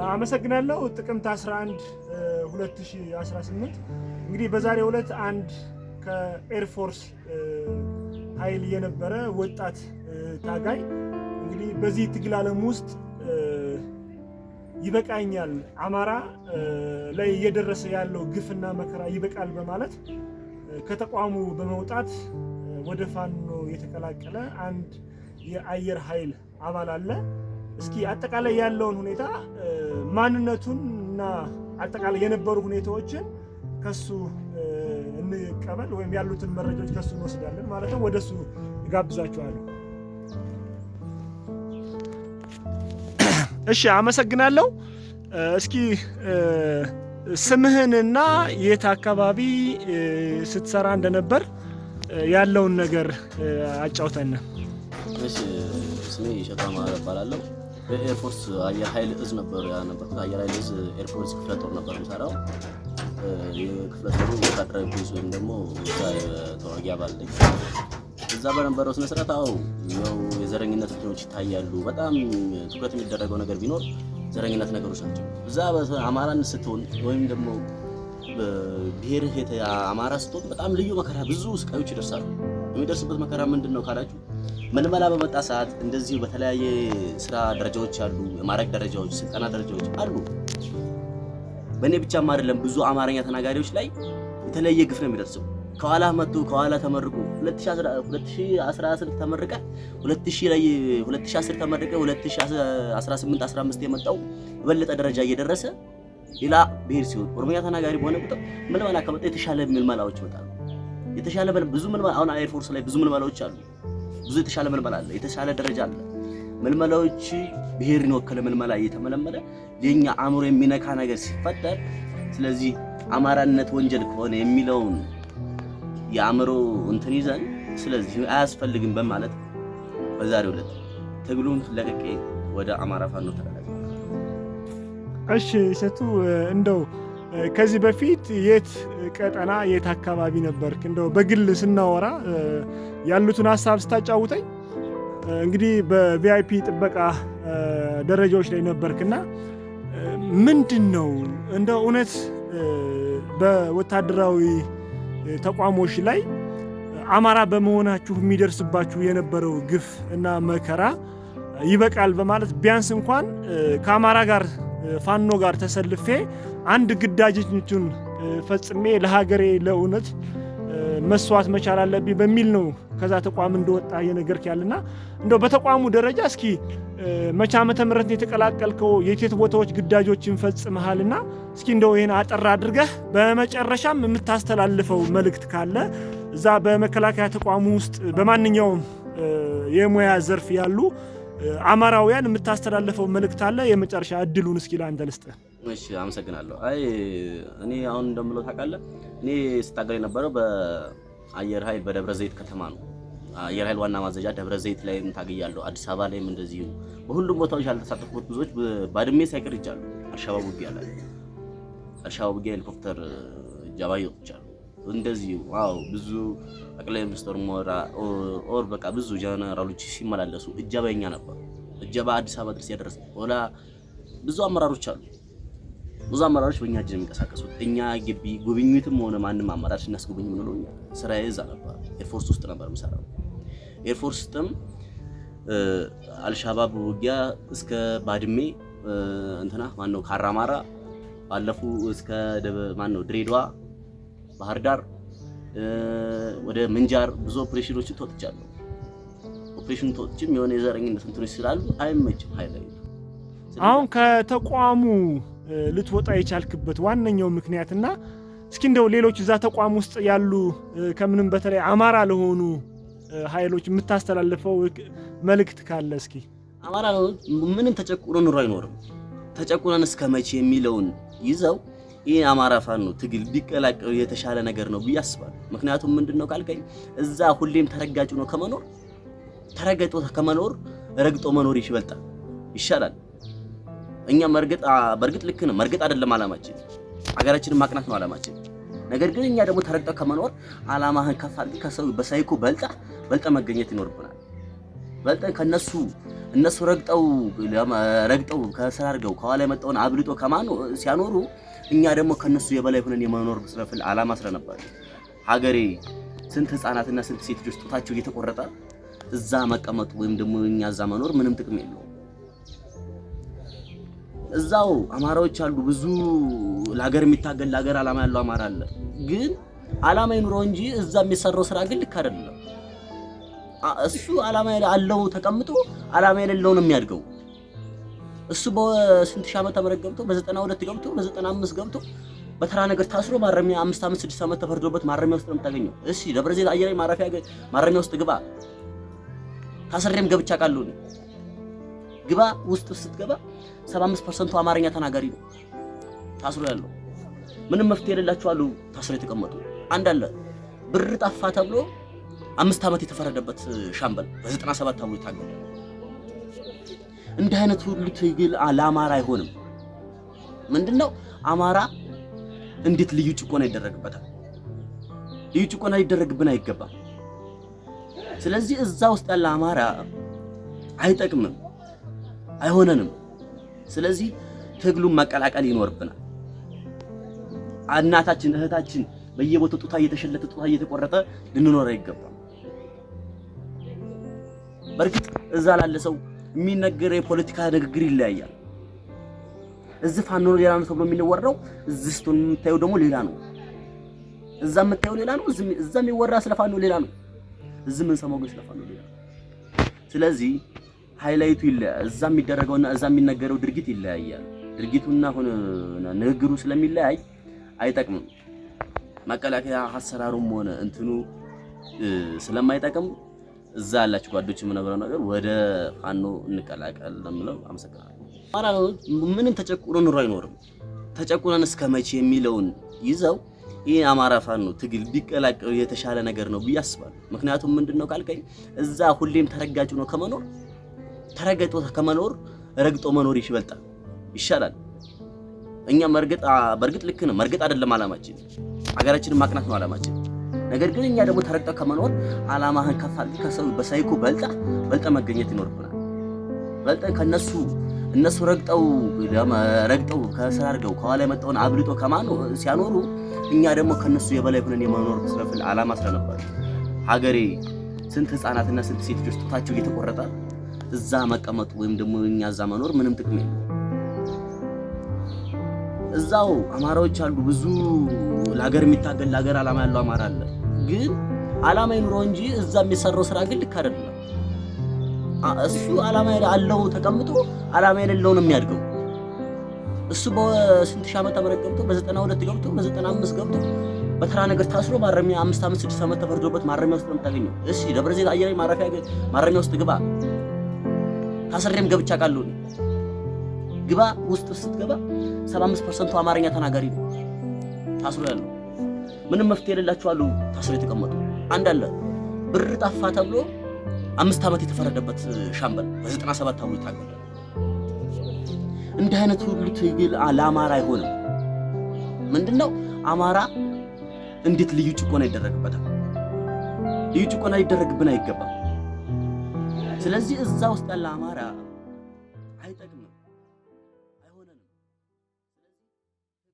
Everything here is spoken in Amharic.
አመሰግናለሁ። ጥቅምት 11 2018 እንግዲህ በዛሬው ዕለት አንድ ከኤር ፎርስ ኃይል የነበረ ወጣት ታጋይ እንግዲህ በዚህ ትግል ዓለም ውስጥ ይበቃኛል፣ አማራ ላይ እየደረሰ ያለው ግፍና መከራ ይበቃል በማለት ከተቋሙ በመውጣት ወደ ፋኖ የተቀላቀለ አንድ የአየር ኃይል አባል አለ። እስኪ አጠቃላይ ያለውን ሁኔታ ማንነቱን እና አጠቃላይ የነበሩ ሁኔታዎችን ከሱ እንቀበል ወይም ያሉትን መረጃዎች ከሱ እንወስዳለን ማለት ነው። ወደሱ ጋብዛችኋለሁ። እሺ፣ አመሰግናለሁ። እስኪ ስምህንና የት አካባቢ ስትሰራ እንደነበር ያለውን ነገር አጫውተን። እሺ፣ ስሜ ሸታ ማረ እባላለሁ። በኤር ፎርስ አየር ኃይል እዝ ነበር ያነበርኩት። አየር ኃይል እዝ ኤር ፎርስ ክፍለ ጦር ነበር የምሰራው። የክፍለ ጦሩ ወታደራዊ ፖሊስ ወይም ደግሞ ተዋጊ አባል ነኝ። እዛ በነበረው ስነ ስርዓት ያው የዘረኝነት እንትኖች ይታያሉ። በጣም ትኩረት የሚደረገው ነገር ቢኖር ዘረኝነት ነገሮች ናቸው። እዛ አማራን ስትሆን ወይም ደግሞ ብሔርህ አማራ ስትሆን በጣም ልዩ መከራ፣ ብዙ ስቃዮች ይደርሳሉ። የሚደርስበት መከራ ምንድን ነው ካላችሁ፣ ምልመላ በመጣ ሰዓት እንደዚሁ በተለያየ ስራ ደረጃዎች አሉ፣ የማዕረግ ደረጃዎች፣ ስልጠና ደረጃዎች አሉ። በእኔ ብቻም አይደለም፣ ብዙ አማርኛ ተናጋሪዎች ላይ የተለየ ግፍ ነው የሚደርሰው። ከኋላ መጥቶ ከኋላ ተመርቆ 2010 ተመረቀ፣ 2010 ተመረቀ፣ 2018 15 የመጣው የበለጠ ደረጃ እየደረሰ ሌላ ብሔር ሲሆን ኦሮሚያ ተናጋሪ በሆነ ቁጥር ምልመላ ከመጣ የተሻለ ምልመላዎች ይመጣሉ። የተሻለ ብዙ ምልመላ አሁን ኤር ፎርስ ላይ ብዙ ምልመላዎች አሉ። ብዙ የተሻለ ምልመላ አለ፣ የተሻለ ደረጃ አለ። ምልመላዎች ብሔርን የወከለ ምልመላ እየተመለመለ የኛ አእምሮ የሚነካ ነገር ሲፈጠር፣ ስለዚህ አማራነት ወንጀል ከሆነ የሚለውን የአእምሮ እንትን ይዘን ስለዚህ አያስፈልግም በማለት በዛሬው ዕለት ትግሉን ለቀቄ ወደ አማራ ፋኖ ተቀላቀልኩ። እሺ እሸቱ፣ እንደው ከዚህ በፊት የት ቀጠና የት አካባቢ ነበርክ? እንደው በግል ስናወራ ያሉትን ሀሳብ ስታጫውተኝ እንግዲህ በቪአይፒ ጥበቃ ደረጃዎች ላይ ነበርክና ምንድን ነው እንደው እውነት በወታደራዊ ተቋሞች ላይ አማራ በመሆናችሁ የሚደርስባችሁ የነበረው ግፍ እና መከራ ይበቃል በማለት ቢያንስ እንኳን ከአማራ ጋር ፋኖ ጋር ተሰልፌ አንድ ግዳጅን ፈጽሜ ለሀገሬ ለእውነት መስዋዕት መቻል አለብኝ በሚል ነው ከዛ ተቋም እንደወጣ የነገርክ ያለና እንደው በተቋሙ ደረጃ እስኪ መቼ ዓመተ ምህረት የተቀላቀልከው የቴት ቦታዎች ግዳጆችን ፈጽመሃልና እስኪ እንደው ይሄን አጠር አድርገህ በመጨረሻም የምታስተላልፈው መልእክት ካለ እዛ በመከላከያ ተቋሙ ውስጥ በማንኛውም የሙያ ዘርፍ ያሉ አማራውያን የምታስተላልፈው መልእክት አለ? የመጨረሻ እድሉን እስኪ ለአንተ ልስጥህ። እሺ፣ አመሰግናለሁ። እኔ አሁን እንደምለው ታውቃለህ፣ እኔ ስታገል የነበረው በአየር ኃይል በደብረ ዘይት ከተማ ነው። አየር ኃይል ዋና ማዘዣ ደብረ ዘይት ላይ ታግያለሁ። አዲስ አበባ ላይም እንደዚሁ በሁሉም ቦታዎች ያልተሳተፉት ብዙዎች ባድሜ ሳይቀር ይጃሉ። አልሻባብ ውጊያ ላይ አልሻባብ ውጊያ ሄሊኮፕተር እጀባ ይወጣሉ። እንደዚሁ ብዙ ጠቅላይ ሚኒስትሩ ሞራ ኦር በቃ ብዙ ጀነራሎች ሲመላለሱ እጀባ የኛ ነበር። እጀባ አዲስ አበባ ድረስ ያደረሰ ወላ ብዙ አመራሮች አሉ። ብዙ አመራሮች በእኛ እጅ የሚንቀሳቀሱት እኛ ግቢ ጉብኝትም ሆነ ማንም አመራር ሲናስጎበኝ ምን ነው ስራዬ እዛ ነበር። ኤርፎርስ ውስጥ ነበር የምሰራው። ኤርፎርስ ውስጥም አልሻባብ ውጊያ እስከ ባድሜ እንትና ማነው ካራማራ ባለፉ እስከ ድሬዳዋ፣ ባህር ዳር ወደ ምንጃር ብዙ ኦፕሬሽኖችን ተወጥቻለሁ። ኦፕሬሽን ተወጥቼም የሆነ የዘረኝነት እንትኖች ስላሉ አይመችም ኃይል ላይ። አሁን ከተቋሙ ልትወጣ የቻልክበት ዋነኛው ምክንያትና እስኪ እንደው ሌሎች እዛ ተቋም ውስጥ ያሉ ከምንም በተለይ አማራ ለሆኑ ኃይሎች የምታስተላልፈው መልእክት ካለ እስኪ። አማራ ምንም ተጨቁኖ ኑሮ አይኖርም። ተጨቁነን እስከ መቼ የሚለውን ይዘው ይሄ አማራ ፋኖ ትግል ቢቀላቀሉ የተሻለ ነገር ነው ብዬ አስባለሁ። ምክንያቱም ምንድነው ካልከኝ እዛ ሁሌም ተረጋጭ ነው ከመኖር ተረጋጭቶ ከመኖር ረግጦ መኖር ይሻላል። እኛ በርግጥ ልክ ነው፣ መርገጥ አይደለም አላማችን፣ ሀገራችንን ማቅናት ነው አላማችን። ነገር ግን እኛ ደግሞ ተረግጠው ከመኖር አላማህን ከፍ አድርገህ ከሰው በሳይኮ በልጠ መገኘት ይኖርብናል። በልጠን ከነሱ እነሱ ረግጠው ከስራ አድርገው ከኋላ የመጣውን አብልጦ ከማኑ ሲያኖሩ እኛ ደግሞ ከነሱ የበላይ ሆነን የመኖር ስለፍል ዓላማ ስለነበር ሀገሬ ስንት ህፃናትና ስንት ሴት ልጆች ጡታቸው እየተቆረጠ እዛ መቀመጡ ወይም ደግሞ እኛ እዛ መኖር ምንም ጥቅም የለውም። እዛው አማራዎች አሉ ብዙ ለሀገር የሚታገል ለሀገር ዓላማ ያለው አማራ አለ። ግን ዓላማ ይኑረው እንጂ እዛ የሚሰራው ስራ ግን ልክ አይደለም። እሱ ዓላማ ያለው ተቀምጦ ዓላማ የሌለው ነው የሚያድገው። እሱ በስንት ሺህ ዓመት ተመረቅ ገብቶ በ92 ገብቶ በ95 ገብቶ በተራ ነገር ታስሮ ማረሚያ 5 ዓመት 6 ዓመት ተፈርዶበት ማረሚያ ውስጥ ነው የምታገኘው። እሺ ደብረ ዘይት አየር ማረሚያ ውስጥ ግባ። ታስሬም ገብቻ ቃሉ ግባ። ውስጥ ስትገባ 75% አማርኛ ተናጋሪ ነው ታስሮ ያለው። ምንም መፍትሄ የሌላቸው አሉ ታስሮ የተቀመጡ። አንድ አለ ብር ጠፋ ተብሎ 5 ዓመት የተፈረደበት ሻምበል በ97 ተብሎ ታገደ። እንዲህ አይነት ሁሉ ትግል ለአማራ አይሆንም። ምንድነው አማራ እንዴት ልዩ ጭቆና ይደረግበታል? ልዩ ጭቆና ሊደረግብን አይገባም። ስለዚህ እዛ ውስጥ ያለ አማራ አይጠቅምም፣ አይሆነንም። ስለዚህ ትግሉን መቀላቀል ይኖርብናል። እናታችን እህታችን በየቦታው ጡታ እየተሸለተ ጡታ እየተቆረጠ ልንኖር አይገባም። በርግጥ እዛ ላለ ሰው የሚነገረው የፖለቲካ ንግግር ይለያያል። እዚህ ፋኖ ሌላ ነው ተብሎ የሚወራው፣ እዚህ ስትሆን የምታየው ደግሞ ሌላ ነው። እዛ የምታየው ሌላ ነው፣ እዛ የሚወራ ስለ ፋኖ ሌላ ነው፣ እዚህ የምንሰማው ግን ስለ ፋኖ ሌላ ነው። ስለዚህ ሃይላይቱ እዛ የሚደረገውና እዛ የሚነገረው ድርጊት ይለያያል። ድርጊቱና ሆነ ንግግሩ ስለሚለያይ አይጠቅምም። መከላከያ አሰራሩም ሆነ እንትኑ ስለማይጠቅም እዛ ያላችሁ ጓዶች የምነግረው ነገር ወደ ፋኖ እንቀላቀል ለምለው አመሰግናለሁ። አማራ ምንም ተጨቁኖ ኑሮ አይኖርም። ተጨቁነን እስከመቼ የሚለውን ይዘው ይሄ አማራ ፋኖ ትግል ቢቀላቀሉ የተሻለ ነገር ነው ብዬ አስባለሁ። ምክንያቱም ምንድነው ካልከኝ እዛ ሁሌም ተረጋጭ ነው ከመኖር ተረጋጭቶ ከመኖር ረግጦ መኖር ይሻላል። እኛ በርግጥ ልክ ነው መርገጥ አይደለም ዓላማችን፣ ሀገራችንን ማቅናት ነው ዓላማችን። ነገር ግን እኛ ደግሞ ተረግጠ ከመኖር ዓላማህን ከፍ አድርገህ ከሰው በሳይኮ በልጠ መገኘት ይኖርብናል። በልጠ እነሱ ረግጠው ከስራ አድርገው ከኋላ የመጣውን አብልጦ ከማኑ ሲያኖሩ እኛ ደግሞ ከነሱ የበላይ ሆነን የመኖር ስለፍል ዓላማ ስለነበር ሀገሬ ስንት ህፃናትና ስንት ሴት ልጆች ጡታቸው እየተቆረጠ እዛ መቀመጡ ወይም ደግሞ እኛ እዛ መኖር ምንም ጥቅም የለውም። እዛው አማራዎች አሉ ብዙ ለሀገር የሚታገል ለሀገር ዓላማ ያለው አማራ አለ። ግን ዓላማ ይኑረው እንጂ እዛ የሚሰራው ስራ ግን ልክ አይደለም። እሱ ዓላማ ያለው ተቀምጦ ዓላማ የሌለው ነው የሚያድገው። እሱ በስንት ሺህ ዓመት ተመረቅ ገብቶ በ92 ገብቶ በ95 ገብቶ በተራ ነገር ታስሮ ማረሚያ 5 ዓመት 6 ዓመት ተፈርዶበት ማረሚያ ውስጥ ነው የምታገኘው። እሺ ደብረ ዘይት አየር ማረሚያ ውስጥ ግባ። ታስሬም ገብቻ ቃሉ ግባ። ውስጥ ስትገባ 75% አማርኛ ተናጋሪ ነው ታስሮ ያለው። ምንም መፍትሄ የሌላቸው አሉ ታስሮ የተቀመጡ። አንድ አለ ብር ጠፋ ተብሎ 5 ዓመት የተፈረደበት ሻምበል በ97 ተብሎ ታገደ። እንዲህ አይነት ሁሉ ትግል ለአማራ አይሆንም። ምንድነው አማራ እንዴት ልዩ ጭቆና ይደረግበታል? ልዩ ጭቆና ሊደረግብን አይገባም። ስለዚህ እዛ ውስጥ ያለ አማራ